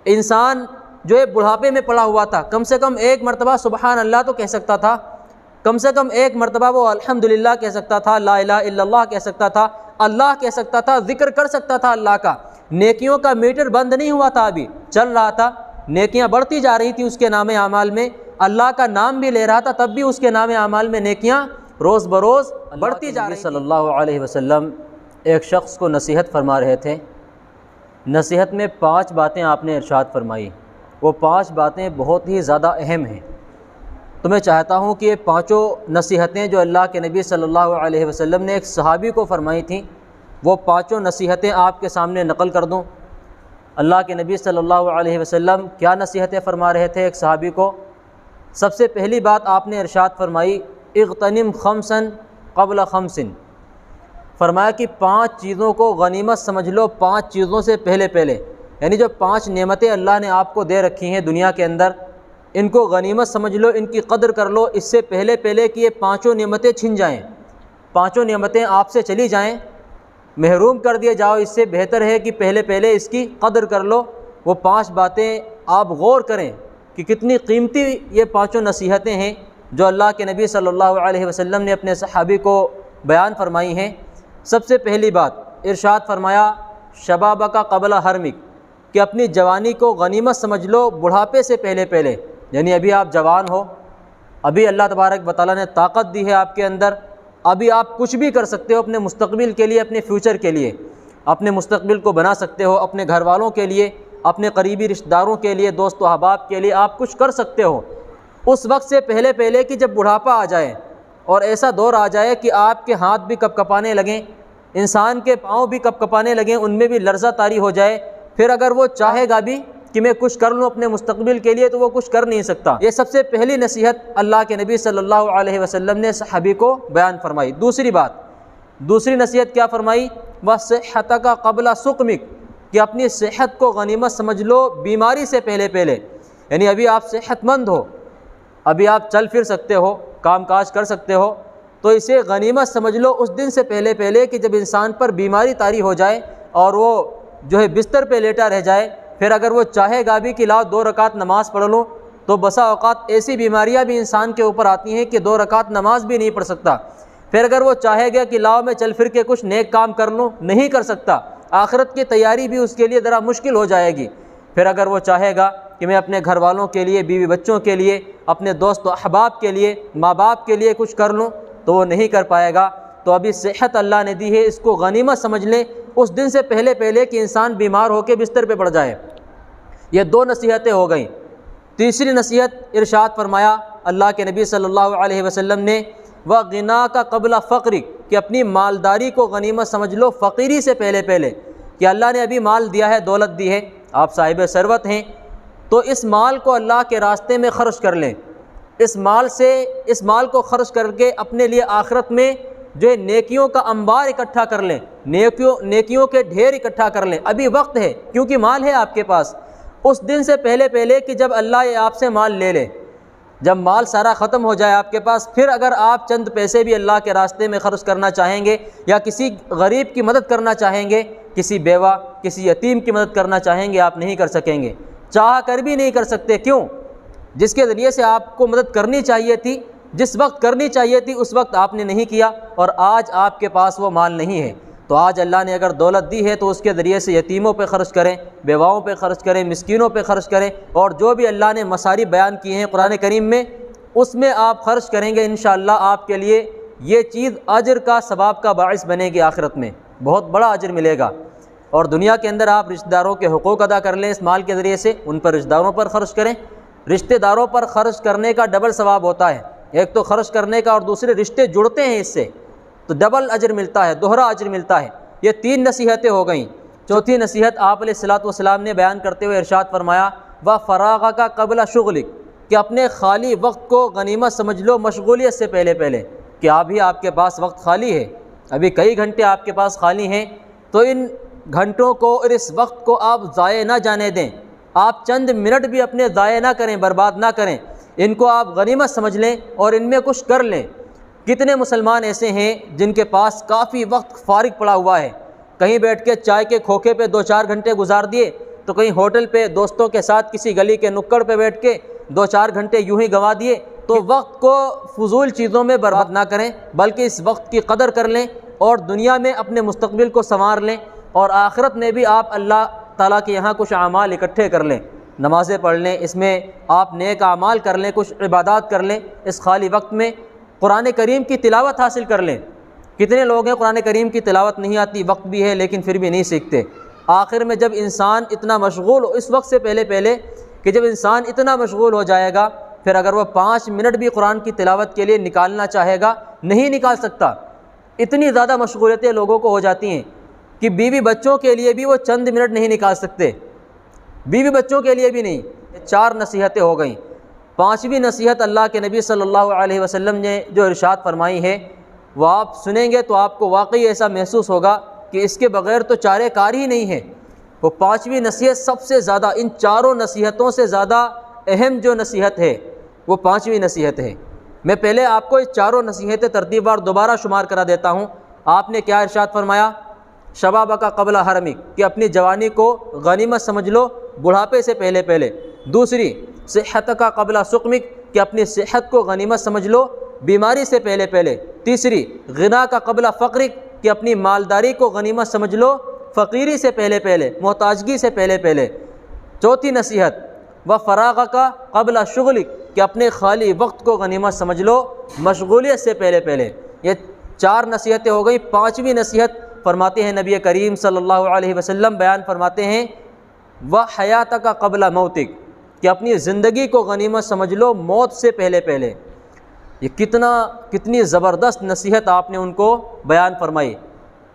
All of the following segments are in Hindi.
इंसान जो है बुढ़ापे में पड़ा हुआ था, कम से कम एक मरतबा सुबहान अल्लाह तो कह सकता था, कम से कम एक मरतबा वो अल्हम्दुलिल्लाह कह सकता था, ला इलाहा इल्लल्लाह कह सकता था, अल्लाह कह सकता था, ज़िक्र कर सकता था अल्लाह का। नेकियों का मीटर बंद नहीं हुआ था, अभी चल रहा था, नेकियां बढ़ती जा रही थी उसके नाम अमाल में, अल्लाह का नाम भी ले रहा था, तब भी उसके नाम अमाल में नेकियां रोज़ बरोज़ बढ़ती जा रही। सल्लल्लाहु अलैहि वसल्लम एक शख्स को नसीहत फरमा रहे थे। नसीहत में 5 बातें आपने इरशाद फरमाई। वो 5 बातें बहुत ही ज़्यादा अहम हैं। तो मैं चाहता हूँ कि ये 5 नसीहतें जो अल्लाह के नबी सल्लल्लाहु अलैहि वसल्लम ने एक सहाबी को फरमाई थी, वो 5 नसीहतें आपके सामने नकल कर दूँ। अल्लाह के नबी सल्लल्लाहु अलैहि वसल्लम क्या नसीहतें फरमा रहे थे एक सहाबी को। सबसे पहली बात आपने इरशाद फरमाई, इग़्तनिम खम्सन क़ब्ल खम्सिन। फरमाया कि 5 चीज़ों को गनीमत समझ लो, 5 चीज़ों से पहले पहले। यानी जो 5 नेमतें अल्लाह ने आपको दे रखी हैं दुनिया के अंदर, इनको गनीमत समझ लो, इनकी कदर कर लो, इससे पहले पहले कि ये 5 नेमतें छिन जाएँ, 5 नेमतें आपसे चली जाएँ, महरूम कर दिए जाओ, इससे बेहतर है कि पहले पहले इसकी कदर कर लो। वो 5 बातें आप गौर करें कि कितनी कीमती ये 5 नसीहतें हैं जो अल्लाह के नबी सल्लल्लाहु अलैहि वसल्लम ने अपने सहाबी को बयान फरमाई हैं। सबसे पहली बात इरशाद फरमाया, शबाबका क़ब्ल हरमिक, कि अपनी जवानी को गनीमत समझ लो बुढ़ापे से पहले पहले। यानी अभी आप जवान हो, अभी अल्लाह तबारक व तआला ने ताकत दी है आपके अंदर, अभी आप कुछ भी कर सकते हो अपने मुस्तकबिल के लिए, अपने फ्यूचर के लिए, अपने मुस्तकबिल को बना सकते हो, अपने घर वालों के लिए, अपने करीबी रिश्तेदारों के लिए, दोस्त व अहबाब के लिए आप कुछ कर सकते हो। उस वक्त से पहले पहले कि जब बुढ़ापा आ जाए और ऐसा दौर आ जाए कि आपके हाथ भी कपकपाने लगें, इंसान के पाँव भी कपकपाने लगें, उनमें भी लर्ज़ा तारी हो जाए, फिर अगर वो चाहेगा भी कि मैं कुछ कर लूँ अपने मुस्तकबिल के लिए तो वो कुछ कर नहीं सकता। ये सबसे पहली नसीहत अल्लाह के नबी सल्लल्लाहु अलैहि वसल्लम ने सहाबी को बयान फरमाई। दूसरी बात, दूसरी नसीहत क्या फरमाई, वस्सिहतका क़ब्ल सुक़मिक, कि अपनी सेहत को गनीमत समझ लो बीमारी से पहले पहले। यानी अभी आप सेहतमंद हो, अभी आप चल फिर सकते हो, काम काज कर सकते हो, तो इसे गनीमत समझ लो उस दिन से पहले पहले कि जब इंसान पर बीमारी तारी हो जाए और वो जो है बिस्तर पे लेटा रह जाए, फिर अगर वो चाहेगा भी कि लाओ 2 रकात नमाज़ पढ़ लूँ, तो बसा औक़ात ऐसी बीमारियाँ भी इंसान के ऊपर आती हैं कि 2 रकात नमाज भी नहीं पढ़ सकता। फिर अगर वो चाहेगा कि लाओ मैं चल फिर के कुछ नेक काम कर लूँ, नहीं कर सकता, आखिरत की तैयारी भी उसके लिए ज़रा मुश्किल हो जाएगी। फिर अगर वो चाहेगा कि मैं अपने घर वालों के लिए, बीवी बच्चों के लिए, अपने दोस्त अहबाब के लिए, माँ बाप के लिए कुछ कर लूँ, तो वो नहीं कर पाएगा। तो अभी सेहत अल्लाह ने दी है, इसको गनीमत समझ लें उस दिन से पहले पहले कि इंसान बीमार होकर बिस्तर पे पड़ जाए। ये 2 नसीहतें हो गई। तीसरी नसीहत इरशाद फरमाया अल्लाह के नबी सल्लल्लाहु अलैहि वसल्लम ने, व गिना का क़ब्ल फ़क़्रिक, कि अपनी मालदारी को गनीमत समझ लो फ़कीरी से पहले पहले। कि अल्लाह ने अभी माल दिया है, दौलत दी है, आप साहिब सरवत हैं, तो इस माल को अल्लाह के रास्ते में ख़र्च कर लें। इस माल को ख़र्च करके अपने लिए आखिरत में जो है नेकियों का अंबार इकट्ठा कर लें, नेकियों के ढेर इकट्ठा कर लें। अभी वक्त है, क्योंकि माल है आपके पास। उस दिन से पहले पहले कि जब अल्लाह आपसे माल ले ले, जब माल सारा ख़त्म हो जाए आपके पास, फिर अगर आप चंद पैसे भी अल्लाह के रास्ते में ख़र्च करना चाहेंगे या किसी गरीब की मदद करना चाहेंगे, किसी बेवा, किसी यतीम की मदद करना चाहेंगे, आप नहीं कर सकेंगे, चाह कर भी नहीं कर सकते। क्यों? जिसके ज़रिए से आपको मदद करनी चाहिए थी, जिस वक्त करनी चाहिए थी उस वक्त आपने नहीं किया, और आज आपके पास वो माल नहीं है। तो आज अल्लाह ने अगर दौलत दी है तो उसके ज़रिए से यतीमों पे ख़र्च करें, बेवाओं पे ख़र्च करें, मिस्कीनों पे ख़र्च करें, और जो भी अल्लाह ने मसारी बयान किए हैं कुरान करीम में, उसमें आप ख़र्च करेंगे, इंशाअल्लाह आपके लिए ये चीज़ अजर का, सवाब का बाइस बनेगी। आखिरत में बहुत बड़ा अजर मिलेगा। और दुनिया के अंदर आप रिश्तेदारों के हुकूक अदा कर लें इस माल के ज़रिए से, उन पर रिश्तेदारों पर ख़र्च करें। रिश्तेदारों पर ख़र्च करने का डबल सवाब होता है, एक तो ख़र्च करने का और दूसरे रिश्ते जुड़ते हैं इससे, तो डबल अजर मिलता है, दोहरा अजर मिलता है। ये 3 नसीहतें हो गईं। चौथी नसीहत आप अलैहिस्सलातु वस्सलाम ने बयान करते हुए इरशाद फरमाया, व फ़राग़ का क़ब्ल शुग़लिक, कि अपने खाली वक्त को गनीमत समझ लो मशगूलियत से पहले पहले। कि अभी आपके पास वक्त खाली है, अभी कई घंटे आपके पास खाली हैं, तो इन घंटों को और इस वक्त को आप ज़ाये ना जाने दें। आप चंद मिनट भी अपने ज़ाये ना करें, बर्बाद ना करें, इनको आप गनीमत समझ लें और इनमें कुछ कर लें। कितने मुसलमान ऐसे हैं जिनके पास काफ़ी वक्त फ़ारिग पड़ा हुआ है, कहीं बैठ के चाय के खोखे पे 2-4 घंटे गुजार दिए, तो कहीं होटल पे दोस्तों के साथ किसी गली के नुक्कड़ पे बैठ के 2-4 घंटे यूं ही गंवा दिए। तो वक्त को फजूल चीज़ों में बर्बाद ना करें, बल्कि इस वक्त की कदर कर लें और दुनिया में अपने मुस्तकबिल को संवार लें, और आखिरत में भी आप अल्लाह ताला के यहाँ कुछ अमाल इकट्ठे कर लें, नमाज़ें पढ़ लें, इसमें आप नेक अमाल कर लें, कुछ इबादत कर लें। इस खाली वक्त में कुरान करीम की तिलावत हासिल कर लें। कितने लोग हैं कुरान करीम की तिलावत नहीं आती, वक्त भी है लेकिन फिर भी नहीं सीखते। आखिर में जब इंसान इतना मशगूल हो, इस वक्त से पहले कि जब इंसान इतना मशगूल हो जाएगा, फिर अगर वह 5 मिनट भी कुरान की तिलावत के लिए निकालना चाहेगा नहीं निकाल सकता। इतनी ज़्यादा मशगूलियतें लोगों को हो जाती हैं कि बीवी बच्चों के लिए भी वो चंद मिनट नहीं निकाल सकते, बीवी बच्चों के लिए भी नहीं। 4 नसीहतें हो गई। 5वीं नसीहत अल्लाह के नबी सल्लल्लाहु अलैहि वसल्लम ने जो इरशाद फरमाई है, वह आप सुनेंगे तो आपको वाकई ऐसा महसूस होगा कि इसके बग़ैर तो चारे कार ही नहीं है। वो 5वीं नसीहत सबसे ज़्यादा, इन चारों नसीहतों से ज़्यादा अहम जो नसीहत है वो 5वीं नसीहत है। मैं पहले आपको इस चारों नसीहतें तरतीबवार दोबारा शुमार करा देता हूँ। आपने क्या इरशाद फरमाया? शबाब का कबला हरमिक, कि अपनी जवानी को गनीमत समझ लो बुढ़ापे से पहले। दूसरी, सेहत का कबला सुकमिक, कि अपनी सेहत को गनीमत समझ लो बीमारी से पहले। तीसरी, गिना का कबला फ़क्रिक, कि अपनी मालदारी को गनीमत समझ लो फ़कीरी से पहले, मोहताजगी से पहले। चौथी नसीहत, व फ़राग़ का कबला शुग़लिक, कि अपने खाली वक्त को गनीमत समझ लो मशगूलियत से पहले। ये 4 नसीहतें हो गई। 5वीं नसीहत फरमाते हैं नबी करीम सल्लल्लाहु अलैहि वसल्लम, बयान फरमाते हैं, व हयात का कबला मौतिक, कि अपनी ज़िंदगी को गनीमत समझ लो मौत से पहले। ये कितनी ज़बरदस्त नसीहत आपने उनको बयान फरमाई,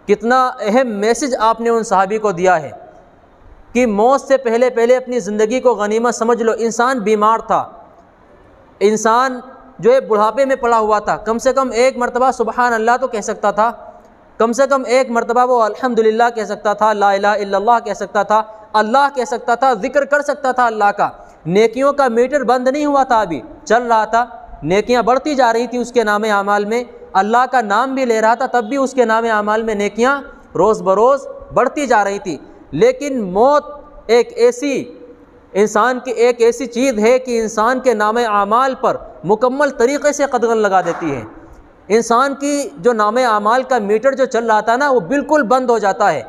कितना अहम मैसेज आपने उन सहाबी को दिया है कि मौत से पहले अपनी ज़िंदगी को गनीमत समझ लो। इंसान बीमार था, इंसान जो है बुढ़ापे में पड़ा हुआ था, कम से कम एक मरतबा सुबहान अल्लाह तो कह सकता था, कम से कम एक मरतबा वो अल्हम्दुलिल्लाह कह सकता था, ला इलाहा इल्लल्लाह कह सकता था, अल्लाह कह सकता था, ज़िक्र कर सकता था अल्लाह का। नेकियों का मीटर बंद नहीं हुआ था, अभी चल रहा था, नेकियां बढ़ती जा रही थी उसके नामे आमाल में, अल्लाह का नाम भी ले रहा था, तब भी उसके नामे आमाल में नेकियां रोज़ बरोज़ बढ़ती जा रही थी। लेकिन मौत इंसान की एक ऐसी चीज़ है कि इंसान के नामे आमाल पर मुकम्मल तरीक़े से कदगन लगा देती है। इंसान की जो नामे आमाल का मीटर जो चल रहा था ना, वो बिल्कुल बंद हो जाता है।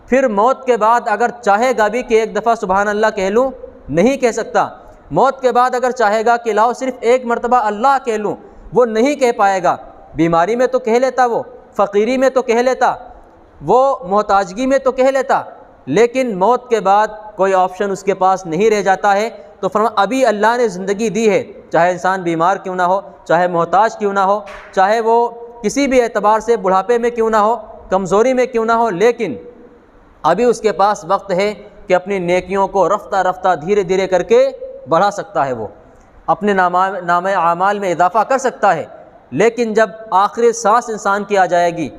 फिर मौत के बाद अगर चाहेगा भी कि एक दफ़ा सुबहान अल्लाह कह लूँ, नहीं कह सकता। मौत के बाद अगर चाहेगा कि लाओ सिर्फ़ एक मरतबा अल्लाह कह लूँ, वो नहीं कह पाएगा। बीमारी में तो कह लेता, वो फ़कीरी में तो कह लेता, वो मोहताजगी में तो कह लेता, लेकिन मौत के बाद कोई ऑप्शन उसके पास नहीं रह जाता है। तो फरमा अभी अल्लाह ने ज़िंदगी दी है, चाहे इंसान बीमार क्यों ना हो, चाहे मोहताज क्यों ना हो, चाहे वो किसी भी एतबार से बुढ़ापे में क्यों ना हो, कमज़ोरी में क्यों ना हो, लेकिन अभी उसके पास वक्त है कि अपनी नेकियों को रफ्ता धीरे करके बढ़ा सकता है, वो अपने नामे आमाल में इजाफ़ा कर सकता है। लेकिन जब आखिरी सांस इंसान की आ जाएगी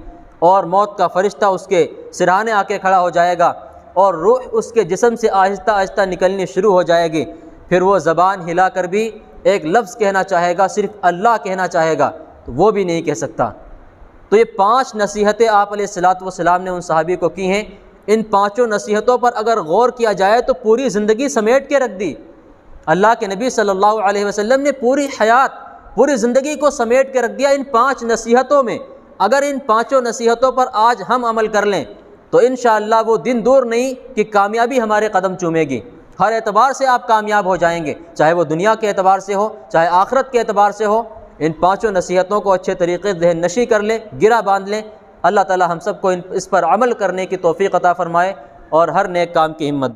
और मौत का फ़रिश्ता उसके सिरहाने आके खड़ा हो जाएगा और रूह उसके जिस्म से आहिस्ता निकलनी शुरू हो जाएगी, फिर वो ज़बान हिला कर भी एक लफ्ज़ कहना चाहेगा, सिर्फ़ अल्लाह कहना चाहेगा, तो वो भी नहीं कह सकता। तो ये 5 नसीहतें आप अलैहिस्सलातु वस्सलाम ने उन सहाबी को की हैं। इन 5 नसीहतों पर अगर गौर किया जाए तो पूरी ज़िंदगी समेट के रख दी। अल्लाह के नबी सल्लल्लाहु अलैहि वसल्लम ने पूरी हयात, पूरी ज़िंदगी को समेट के रख दिया इन 5 नसीहतों में। अगर इन 5 नसीहतों पर आज हम अमल कर लें तो इंशाअल्लाह वो दिन दूर नहीं कि कामयाबी हमारे कदम चूमेगी। हर एतबार से आप कामयाब हो जाएंगे, चाहे वो दुनिया के एतबार से हो, चाहे आखिरत के एतबार से हो। इन 5 नसीहतों को अच्छे तरीक़े से ज़हन नशी कर लें, गिरा बांध लें। अल्लाह ताला हम सबको इस पर अमल करने की तौफ़ीक़ अता फ़रमाए और हर नेक काम की हिम्मत